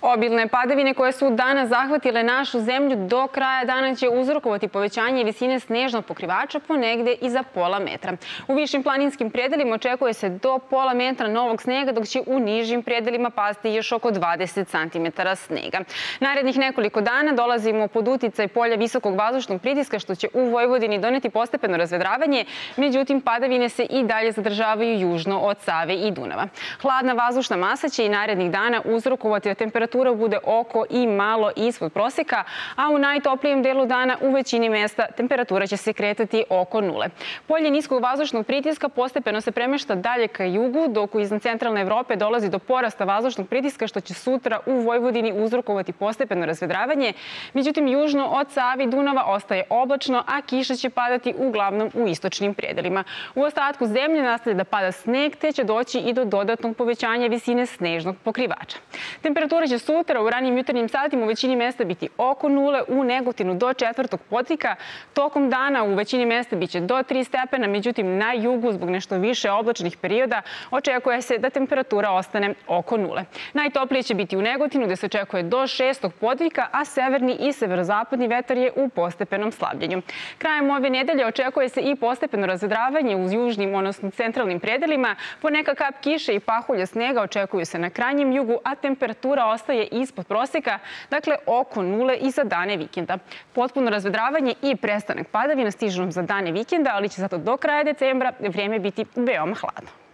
Obilne padavine koje su danas zahvatile našu zemlju do kraja dana će uzrokovati povećanje visine snežnog pokrivača ponegde i za pola metra. U višim planinskim predelima očekuje se do pola metra novog snega, dok će u nižim predelima pasti još oko 20 cm snega. Narednih nekoliko dana dolazimo pod uticaj polja visokog vazdušnog pritiska, što će u Vojvodini doneti postepeno razvedravanje, međutim padavine se i dalje zadržavaju južno od Save i Dunava. Hladna vazdušna masa će i narednih dana uzrokovati da temperatura bude oko i malo ispod proseka, a u najtoplijem delu dana u većini mesta temperatura će se kretati oko nule. Polje niskog vazdušnog pritiska postepeno se premešta dalje ka jugu, dok iznad centralne Evrope dolazi do porasta vazdušnog pritiska, što će sutra u Vojvodini uzrokovati postepeno razvedravanje. Međutim, južno od Save i Dunava ostaje oblačno, a kiša će padati uglavnom u istočnim predelima. U ostatku zemlje nastavlja da pada sneg, te će doći i do dodatnog povećanja visine snežnog pokrivača. Temperatura će sutra u ranijim jutarnjim satima u većini mesta biti oko nule, u Negotinu do 4. potika. Tokom dana u većini mesta biće do 3 stepena, međutim na jugu zbog nešto više oblačnih perioda očekuje se da temperatura ostane oko nule. Najtoplije će biti u Negotinu, gde se očekuje do 6. potika, a severni i severozapadni vetar je u postepenom slabljenju. Krajem ove nedelje očekuje se i postepeno razvedravanje u južnim, odnosno centralnim predelima. Poneka kap kiše i pahulja snega očekuju se na krajnjem jugu, a temperatura ostaje ispod proseka, dakle oko nule i za dane vikenda. Potpuno razvedravanje i prestanak padavina stižu nam za dane vikenda, ali će zato do kraja decembra vrijeme biti veoma hladno.